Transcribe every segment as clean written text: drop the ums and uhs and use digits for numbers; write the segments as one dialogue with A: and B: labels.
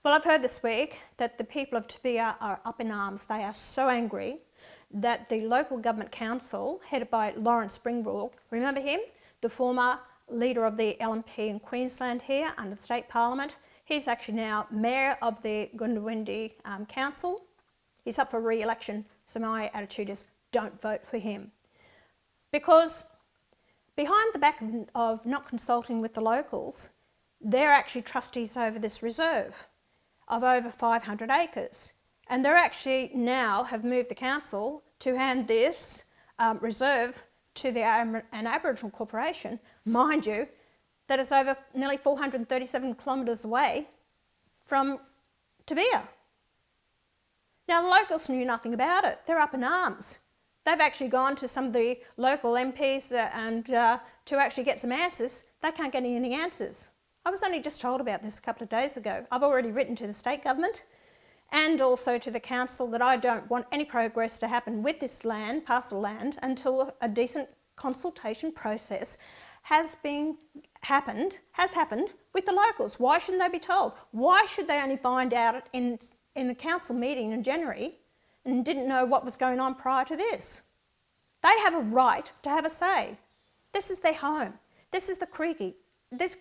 A: Well, I've heard this week that the people of Toobeah are up in arms. They are so angry that the local government council, headed by Lawrence Springborg, remember him? The former leader of the LNP in Queensland here under the state parliament. He's actually now mayor of the Goondiwindi council. He's up for re-election, so my attitude is don't vote for him. Because behind the back of not consulting with the locals, they're actually trustees over this reserve of over 500 acres. And they're actually now have moved the council to hand this reserve to an Aboriginal corporation, mind you, that is over nearly 437 kilometres away from Toobeah. Now the locals knew nothing about it. They're up in arms. They've actually gone to some of the local MPs and to actually get some answers. They can't get any answers. I was only just told about this a couple of days ago. I've already written to the state government and also to the council that I don't want any progress to happen with this land, parcel land, until a decent consultation process has happened with the locals. Why shouldn't they be told? Why should they only find out in the council meeting in January and didn't know what was going on prior to this? They have a right to have a say. This is their home. This is the creek. This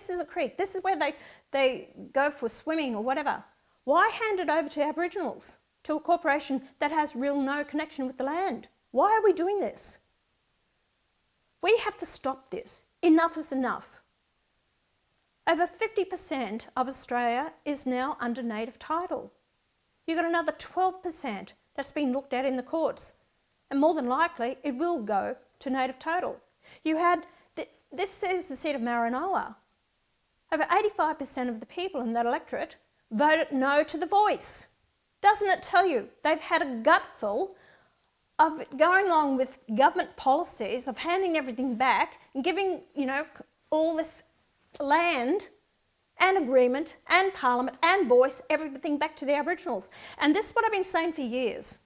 A: is a creek. This is where they go for swimming or whatever. Why hand it over to Aboriginals, to a corporation that has no connection with the land? Why are we doing this? We have to stop this. Enough is enough. Over 50% of Australia is now under native title. You've got another 12% that's been looked at in the courts, and more than likely it will go to native title. You had, this is the seat of Maranoa. Over 85% of the people in that electorate voted no to the voice. Doesn't it tell you they've had a gutful of going along with government policies of handing everything back and giving, all this land and agreement and parliament and voice, everything back to the Aboriginals. And this is what I've been saying for years.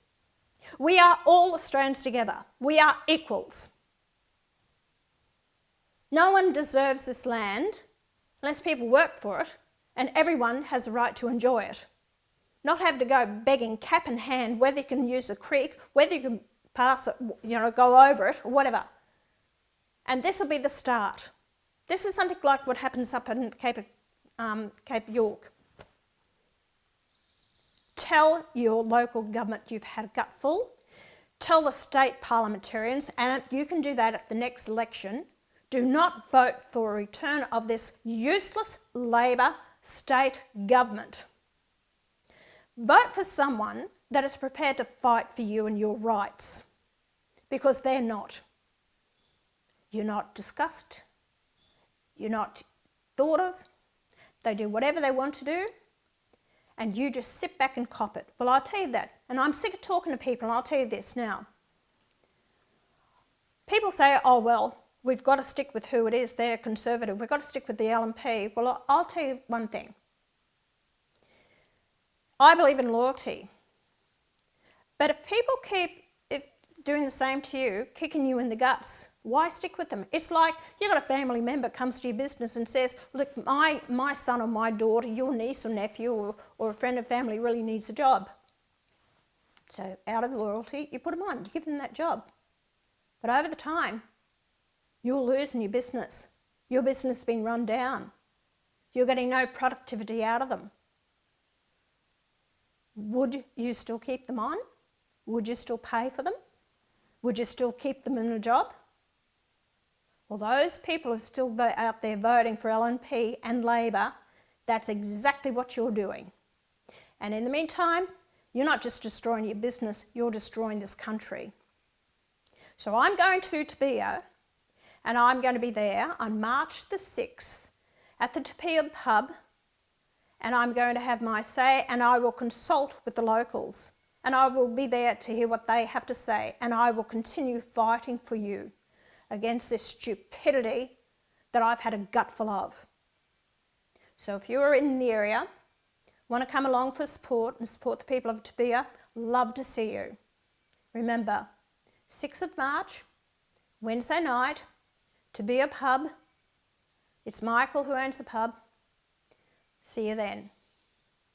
A: We are all Australians together. We are equals. No one deserves this land unless people work for it, and everyone has a right to enjoy it. Not have to go begging cap in hand whether you can use a creek, whether you can pass it, go over it or whatever. And this will be the start. This is something like what happens up in Cape York. Tell your local government you've had a gutful. Tell the state parliamentarians, and you can do that at the next election. Do not vote for a return of this useless Labor state government. Vote for someone that is prepared to fight for you and your rights, because they're not. You're not discussed. You're not thought of. They do whatever they want to do, and you just sit back and cop it. Well, I'll tell you that, and I'm sick of talking to people, and I'll tell you this now. People say, oh, well, we've got to stick with who it is. They're conservative. We've got to stick with the LNP. Well, I'll tell you one thing. I believe in loyalty. But if people keep doing the same to you, kicking you in the guts, why stick with them? It's like you've got a family member comes to your business and says, look, my son or my daughter, your niece or nephew or a friend of family really needs a job. So out of loyalty, you put them on, you give them that job. But over the time, you're losing your business. Your business has been run down. You're getting no productivity out of them. Would you still keep them on? Would you still pay for them? Would you still keep them in a job? Well, those people are still out there voting for LNP and Labor. That's exactly what you're doing. And in the meantime, you're not just destroying your business, you're destroying this country. So I'm going to Toobeah, and I'm going to be there on March the 6th at the Toobeah pub, and I'm going to have my say, and I will consult with the locals, and I will be there to hear what they have to say, and I will continue fighting for you against this stupidity that I've had a gutful of. So if you're in the area, want to come along for support and support the people of Toobeah, love to see you. Remember, 6th of March, Wednesday night, Toobeah pub. It's Michael who owns the pub. See you then.